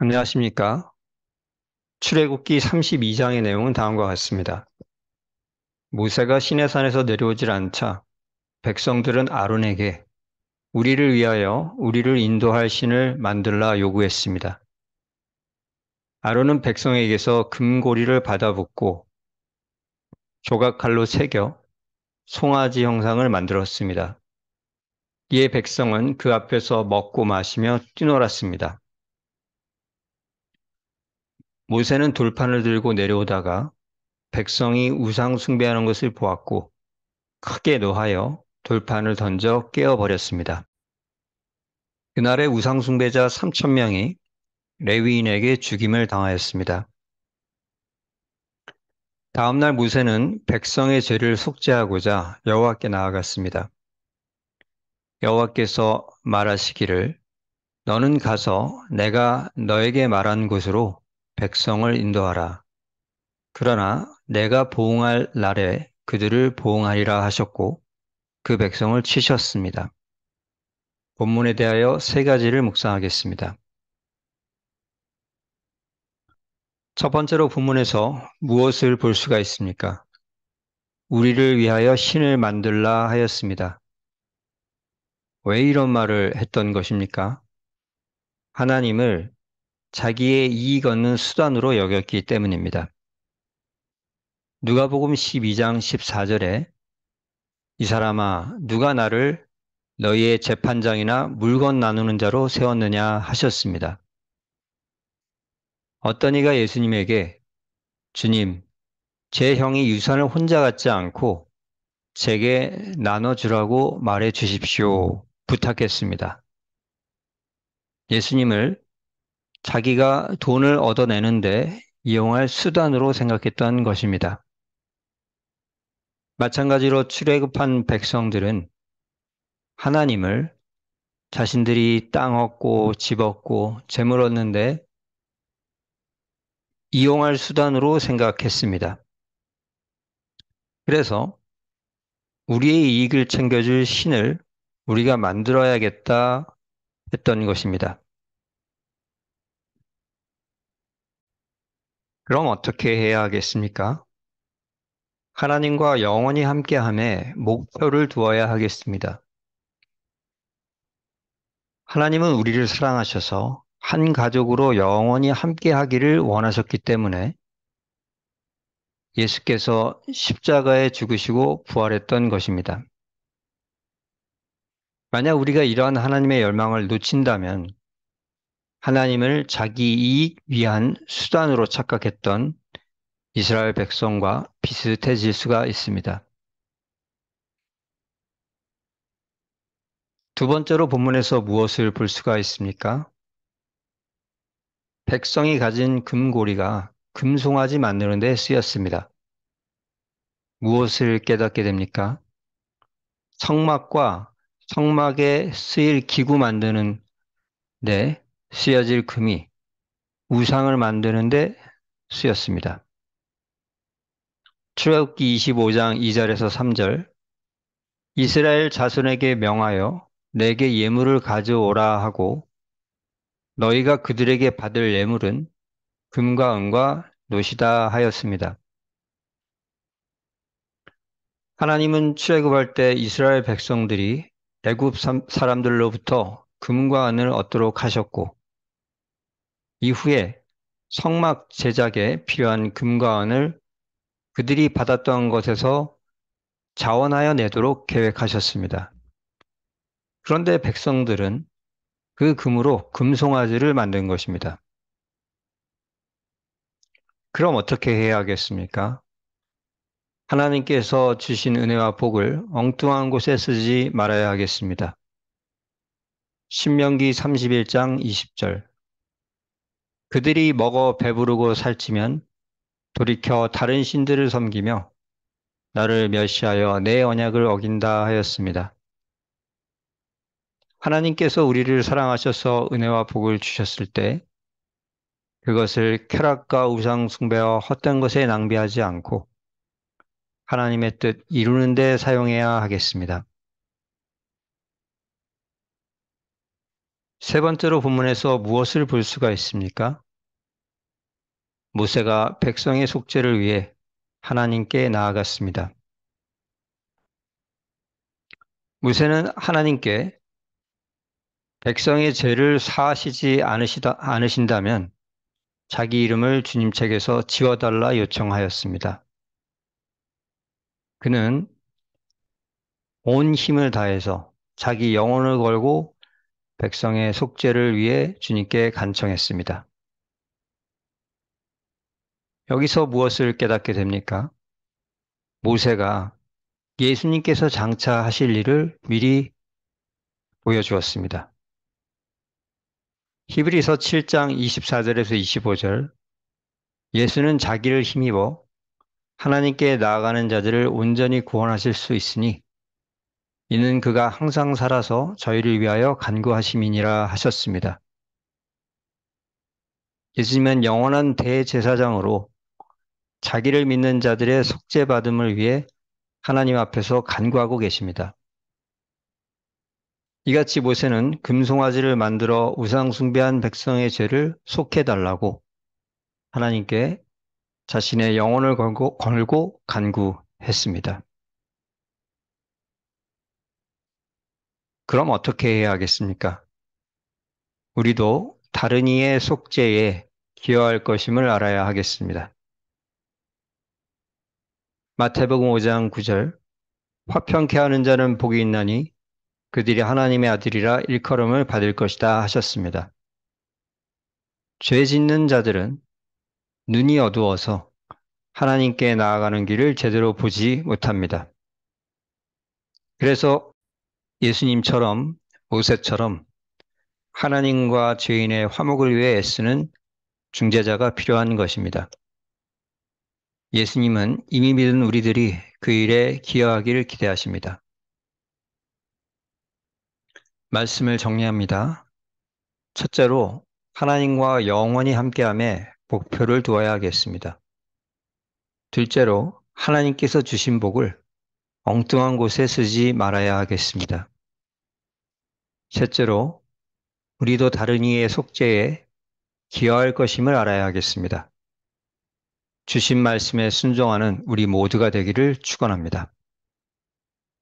안녕하십니까? 출애굽기 32장의 내용은 다음과 같습니다. 모세가 시내산에서 내려오질 않자 백성들은 아론에게 우리를 위하여 우리를 인도할 신을 만들라 요구했습니다. 아론은 백성에게서 금고리를 받아붓고 조각칼로 새겨 송아지 형상을 만들었습니다. 이에 백성은 그 앞에서 먹고 마시며 뛰놀았습니다. 모세는 돌판을 들고 내려오다가 백성이 우상 숭배하는 것을 보았고 크게 노하여 돌판을 던져 깨어버렸습니다. 그날의 우상숭배자 3천 명이 레위인에게 죽임을 당하였습니다. 다음날 모세는 백성의 죄를 속죄하고자 여호와께 나아갔습니다. 여호와께서 말하시기를 너는 가서 내가 너에게 말한 곳으로 백성을 인도하라. 그러나 내가 보응할 날에 그들을 보응하리라 하셨고 그 백성을 치셨습니다. 본문에 대하여 세 가지를 묵상하겠습니다. 첫 번째로 본문에서 무엇을 볼 수가 있습니까? 우리를 위하여 신을 만들라 하였습니다. 왜 이런 말을 했던 것입니까? 하나님을 자기의 이익 얻는 수단으로 여겼기 때문입니다. 누가복음 12장 14절에 이 사람아 누가 나를 너희의 재판장이나 물건 나누는 자로 세웠느냐 하셨습니다. 어떤 이가 예수님에게 주님, 제 형이 유산을 혼자 갖지 않고 제게 나눠주라고 말해 주십시오. 부탁했습니다. 예수님을 자기가 돈을 얻어내는데 이용할 수단으로 생각했던 것입니다. 마찬가지로 출애굽한 백성들은 하나님을 자신들이 땅 얻고 집 얻고 재물 얻는데 이용할 수단으로 생각했습니다. 그래서 우리의 이익을 챙겨줄 신을 우리가 만들어야겠다 했던 것입니다. 그럼 어떻게 해야 하겠습니까? 하나님과 영원히 함께함에 목표를 두어야 하겠습니다. 하나님은 우리를 사랑하셔서 한 가족으로 영원히 함께하기를 원하셨기 때문에 예수께서 십자가에 죽으시고 부활했던 것입니다. 만약 우리가 이러한 하나님의 열망을 놓친다면 하나님을 자기 이익 위한 수단으로 착각했던 이스라엘 백성과 비슷해질 수가 있습니다. 두 번째로 본문에서 무엇을 볼 수가 있습니까? 백성이 가진 금고리가 금송아지 만드는 데 쓰였습니다. 무엇을 깨닫게 됩니까? 성막과 성막에 쓰일 기구 만드는 데 쓰여질 금이 우상을 만드는 데 쓰였습니다. 출애굽기 25장 2절에서 3절 이스라엘 자손에게 명하여 내게 예물을 가져오라 하고 너희가 그들에게 받을 예물은 금과 은과 노시다 하였습니다. 하나님은 출애굽할 때 이스라엘 백성들이 애굽 사람들로부터 금과 은을 얻도록 하셨고 이후에 성막 제작에 필요한 금과 은을 그들이 받았던 것에서 자원하여 내도록 계획하셨습니다. 그런데 백성들은 그 금으로 금송아지를 만든 것입니다. 그럼 어떻게 해야 하겠습니까? 하나님께서 주신 은혜와 복을 엉뚱한 곳에 쓰지 말아야 하겠습니다. 신명기 31장 20절 그들이 먹어 배부르고 살찌면 돌이켜 다른 신들을 섬기며 나를 멸시하여 내 언약을 어긴다 하였습니다. 하나님께서 우리를 사랑하셔서 은혜와 복을 주셨을 때 그것을 쾌락과 우상 숭배와 헛된 것에 낭비하지 않고 하나님의 뜻 이루는 데 사용해야 하겠습니다. 세 번째로 본문에서 무엇을 볼 수가 있습니까? 모세가 백성의 속죄를 위해 하나님께 나아갔습니다. 모세는 하나님께 백성의 죄를 사하시지 않으신다면 자기 이름을 주님 책에서 지워달라 요청하였습니다. 그는 온 힘을 다해서 자기 영혼을 걸고 백성의 속죄를 위해 주님께 간청했습니다. 여기서 무엇을 깨닫게 됩니까? 모세가 예수님께서 장차 하실 일을 미리 보여주었습니다. 히브리서 7장 24절에서 25절, 예수는 자기를 힘입어 하나님께 나아가는 자들을 온전히 구원하실 수 있으니 이는 그가 항상 살아서 저희를 위하여 간구하심이니라 하셨습니다. 예수님은 영원한 대제사장으로 자기를 믿는 자들의 속죄받음을 위해 하나님 앞에서 간구하고 계십니다. 이같이 모세는 금송아지를 만들어 우상 숭배한 백성의 죄를 속해달라고 하나님께 자신의 영혼을 걸고 간구했습니다. 그럼 어떻게 해야 하겠습니까? 우리도 다른 이의 속죄에 기여할 것임을 알아야 하겠습니다. 마태복음 5장 9절, 화평케 하는 자는 복이 있나니 그들이 하나님의 아들이라 일컬음을 받을 것이다 하셨습니다. 죄 짓는 자들은 눈이 어두워서 하나님께 나아가는 길을 제대로 보지 못합니다. 그래서 예수님처럼 모세처럼 하나님과 죄인의 화목을 위해 애쓰는 중재자가 필요한 것입니다. 예수님은 이미 믿은 우리들이 그 일에 기여하기를 기대하십니다. 말씀을 정리합니다. 첫째로 하나님과 영원히 함께함에 목표를 두어야 하겠습니다. 둘째로 하나님께서 주신 복을 엉뚱한 곳에 쓰지 말아야 하겠습니다. 셋째로 우리도 다른 이의 속죄에 기여할 것임을 알아야 하겠습니다. 주신 말씀에 순종하는 우리 모두가 되기를 축원합니다.